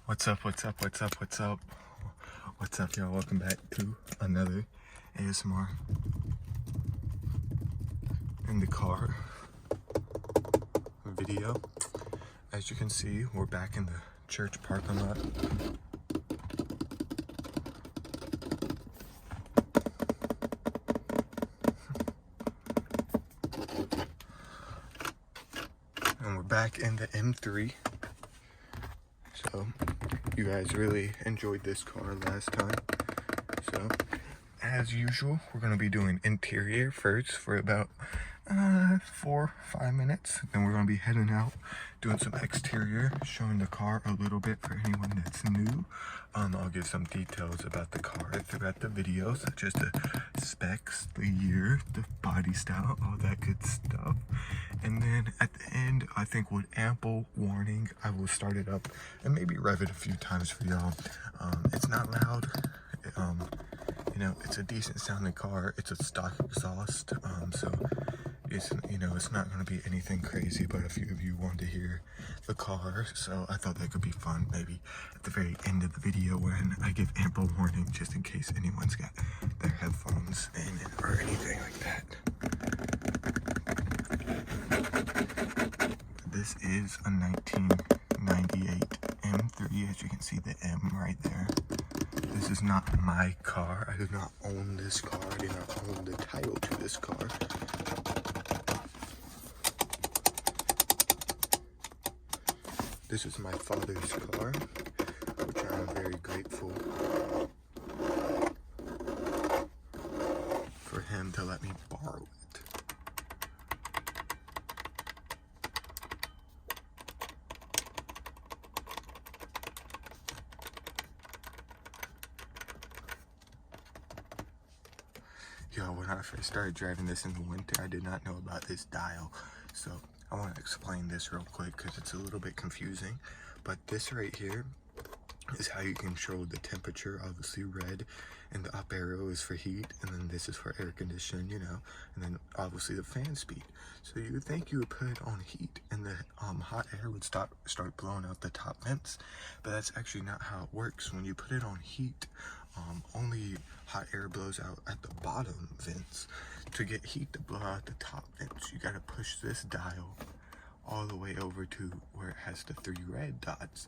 What's up, what's up, what's up, what's up? What's up, y'all? Welcome back to another ASMR in the car video. As you can see, we're back in the church parking lot. And we're back in the M3. So, you guys really enjoyed this car last time. So, as usual, we're going to be doing interior first for about 4-5 minutes. Then we're going to be heading out, doing some exterior, showing the car a little bit for anyone that's new. I'll give some details about the car throughout the video, such as the specs, the year, the body style, all that good stuff. And then at the end, I think with ample warning, I will start it up and maybe rev it a few times for y'all. It's not loud. You know, it's a decent sounding car. It's a stock exhaust, so it's, you know, it's not going to be anything crazy, but a few of you wanted to hear the car, so I thought that could be fun maybe at the very end of the video when I give ample warning, just in case anyone's got their headphones in or anything like that. This is a 1998 M3, as you can see the M right there. This is not my car. I do not own this car. I do not own the title to this car. This is my father's car, which I am very grateful for him to let me borrow it. Yo, when I first started driving this in the winter, I did not know about this dial. So I want to explain this real quick because it's a little bit confusing. But this right here is how you control the temperature. Obviously red, and the up arrow is for heat, and then this is for air conditioning, you know, and then obviously the fan speed. So you would think you would put it on heat and the hot air would start blowing out the top vents, but that's actually not how it works. When you put it on heat, only hot air blows out at the bottom vents. To get heat to blow out the top vents, you gotta push this dial all the way over to where it has the 3 red dots.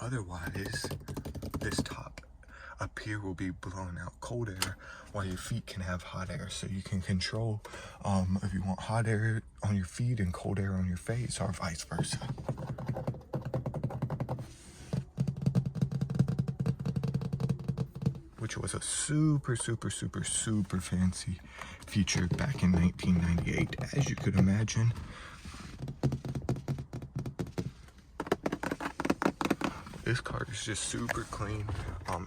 Otherwise, this top up here will be blowing out cold air while your feet can have hot air. So you can control if you want hot air on your feet and cold air on your face, or vice versa. Which was a super fancy feature back in 1998, as you could imagine. This car is just super clean.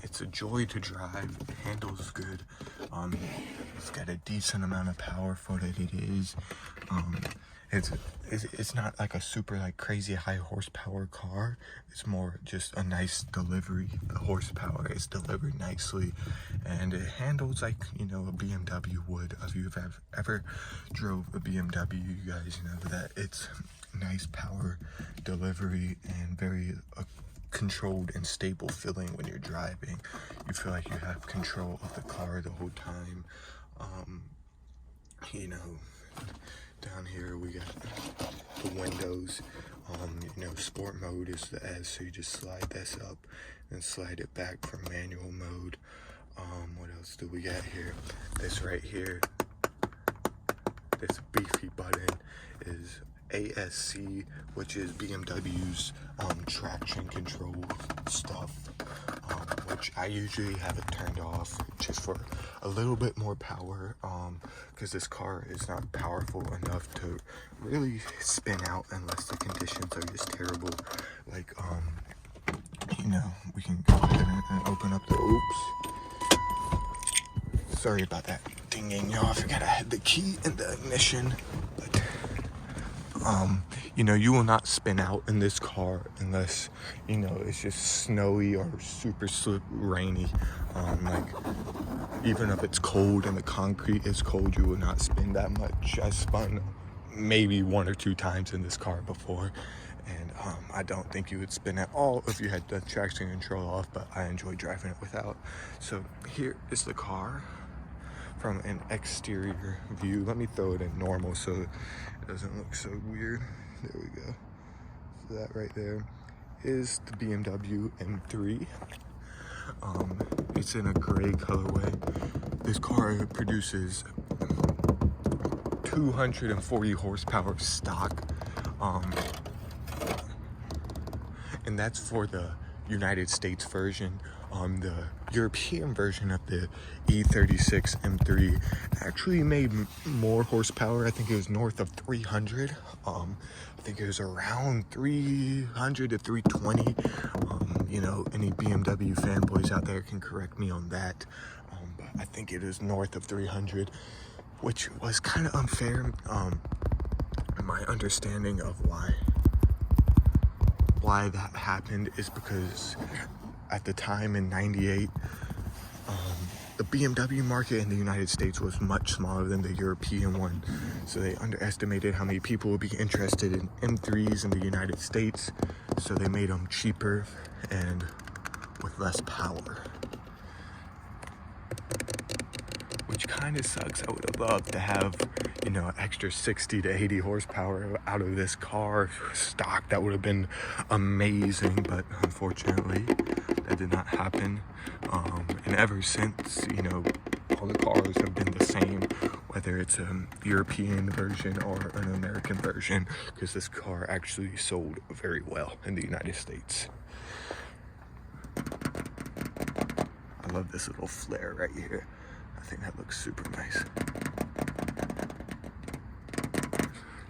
It's a joy to drive. It handles good. It's got a decent amount of power for what it is. It's not like a super like crazy high horsepower car. It's more just a nice delivery. The horsepower is delivered nicely, and it handles like, you know, a BMW would. If you've ever drove a BMW, you guys know that it's nice power delivery and very controlled and stable feeling when you're driving. You feel like you have control of the car the whole time. You know, down here we got the windows. You know, sport mode is the S, so you just slide this up and slide it back for manual mode. What else do we got here? This right here, this beefy button is ASC, which is BMW's traction control stuff, which I usually have it turned off just for a little bit more power, because this car is not powerful enough to really spin out unless the conditions are just terrible. Like, you know, we can go ahead and open up the, oops. Sorry about that dinging, y'all. I forgot I had the key in the ignition, but you know, you will not spin out in this car unless, you know, it's just snowy or super rainy. Like, even if it's cold and the concrete is cold, you will not spin that much. I spun maybe 1 or 2 times in this car before, And I don't think you would spin at all if you had the traction control off, but I enjoy driving it without. So here is the car from an exterior view. Let me throw it in normal so it doesn't look so weird. There we go. So that right there is the BMW M3. It's in a gray colorway. This car produces 240 horsepower stock, and that's for the United States version. The European version of the E36 M3 actually made more horsepower. I think it was north of 300. I think it was around 300 to 320. You know, any BMW fanboys out there can correct me on that. But I think it is north of 300, which was kind of unfair. My understanding of why that happened is because at the time in '98, the BMW market in the United States was much smaller than the European one. So they underestimated how many people would be interested in M3s in the United States. So they made them cheaper and with less power, which kind of sucks. I would have loved to have, you know, an extra 60 to 80 horsepower out of this car stock. That would have been amazing, but unfortunately that did not happen. And ever since, you know, all the cars have been the same, whether it's a European version or an American version, because this car actually sold very well in the United States. I love this little flare right here. I think that looks super nice.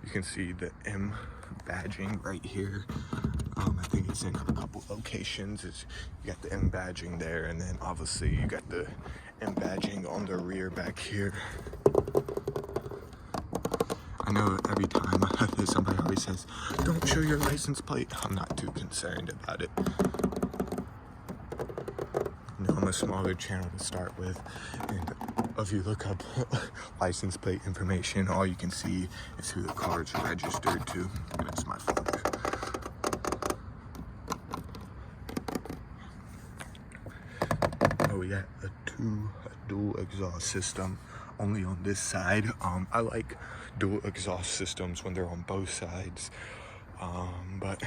You can see the M badging right here. I think it's in a couple locations. You got the M badging there, and then obviously you got the M badging on the rear back here. I know every time somebody always says, "Don't show your license plate." I'm not too concerned about it. You know, I'm a smaller channel to start with, and if you look up license plate information, all you can see is who the car is registered to, and it's my father. Oh yeah, a dual exhaust system only on this side. I like dual exhaust systems when they're on both sides, but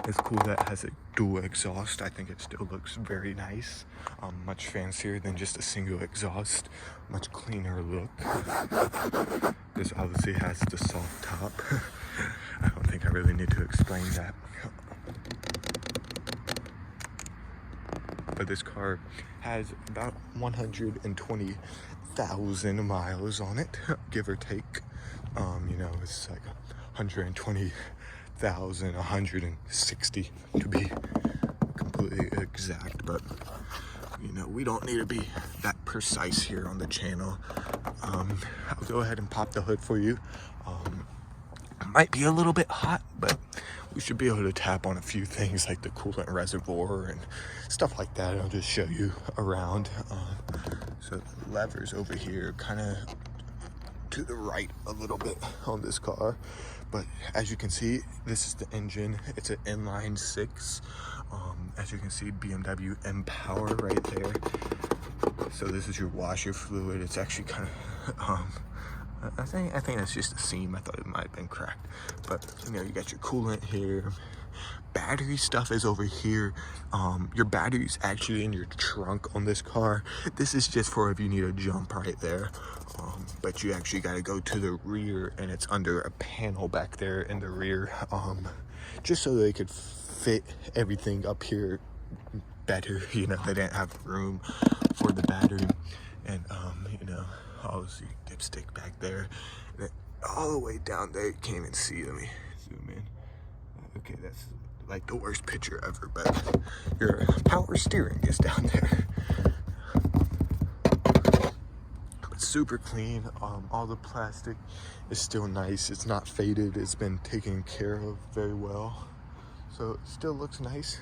it's cool that it has a dual exhaust. I think it still looks very nice, much fancier than just a single exhaust, much cleaner look. This obviously has the soft top. I don't think I really need to explain that. But this car has about 120,000 miles on it, give or take. You know, it's like 120,160 to be completely exact, but you know, we don't need to be that precise here on the channel. I'll go ahead and pop the hood for you. It might be a little bit hot, but we should be able to tap on a few things like the coolant reservoir and stuff like that. I'll just show you around. So the levers over here, kind of to the right a little bit on this car, but as you can see, this is the engine. It's an inline 6. As you can see, BMW M Power right there. So this is your washer fluid. It's actually kind of I think that's just a seam. I thought it might have been cracked, but you know, you got your coolant here. Battery stuff is over here. Your battery's actually in your trunk on this car. This is just for if you need a jump right there, but you actually got to go to the rear, and it's under a panel back there in the rear, just so they could fit everything up here better. You know, they didn't have room for the battery, and you know, obviously dipstick back there, and all the way down there. You can't even see. Let me zoom in. Okay, that's like the worst picture ever, but your power steering is down there. It's super clean. All the plastic is still nice. It's not faded. It's been taken care of very well, so it still looks nice.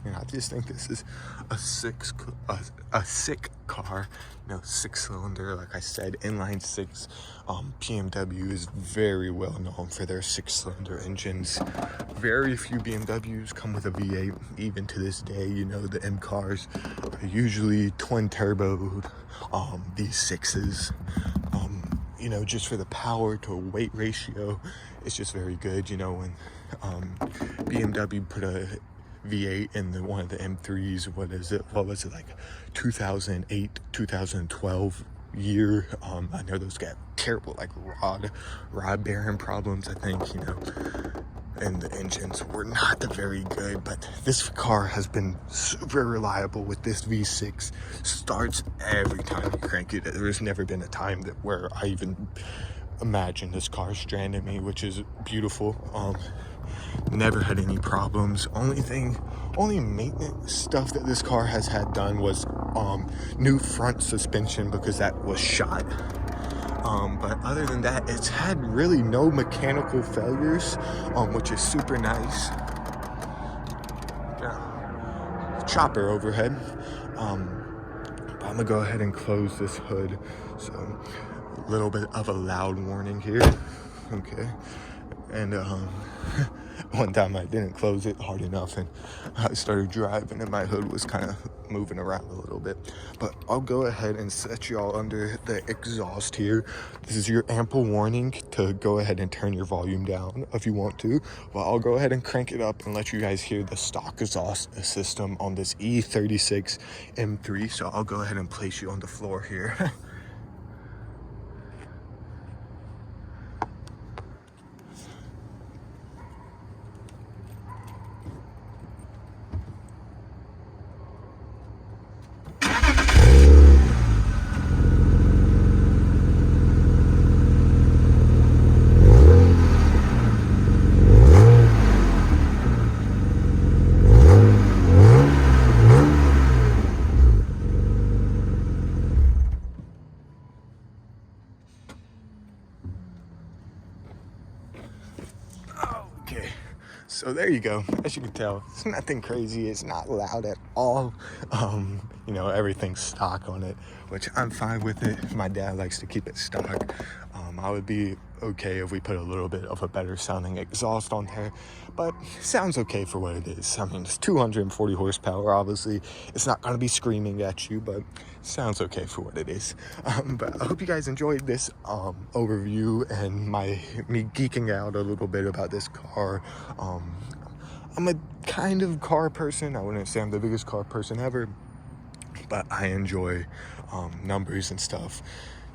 And I just think this is a sick car. 6-cylinder, like I said, inline six. BMW is very well known for their 6-cylinder engines. Very few BMWs come with a V8, even to this day. The M cars are usually twin turbo V6s. Just for the power to weight ratio, it's just very good. When BMW put a V8 in one of the M3s, what was it, like 2008, 2012 year? I know those got terrible, like rod bearing problems, I think, and the engines were not very good. But this car has been super reliable with this V6. Starts every time you crank it. There's never been a time where I even imagined this car stranded me, which is beautiful. Never had any problems. Only maintenance stuff that this car has had done was new front suspension, because that was shot. But other than that, it's had really no mechanical failures, which is super nice. Yeah. Chopper overhead. But I'm gonna go ahead and close this hood. So a little bit of a loud warning here. Okay. And one time I didn't close it hard enough, and I started driving and my hood was kind of moving around a little bit. But I'll go ahead and set y'all under the exhaust here. This is your ample warning to go ahead and turn your volume down if you want to. But I'll go ahead and crank it up and let you guys hear the stock exhaust system on this E36 M3. So I'll go ahead and place you on the floor here. Okay, so there you go. As you can tell, it's nothing crazy. It's not loud at all. Everything's stock on it, which I'm fine with it. My dad likes to keep it stock. I would be okay if we put a little bit of a better sounding exhaust on there, but sounds okay for what it is. I mean, it's 240 horsepower. Obviously, it's not going to be screaming at you, but sounds okay for what it is. But I hope you guys enjoyed this overview and me geeking out a little bit about this car. I'm a kind of car person. I wouldn't say I'm the biggest car person ever, but I enjoy numbers and stuff.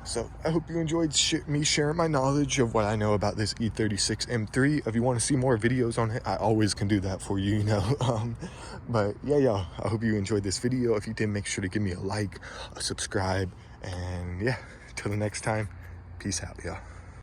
So I hope you enjoyed me sharing my knowledge of what I know about this E36 M3. If you want to see more videos on it, I always can do that for you, But yeah, y'all, I hope you enjoyed this video. If you did, make sure to give me a like, a subscribe, and yeah, till the next time, peace out, y'all.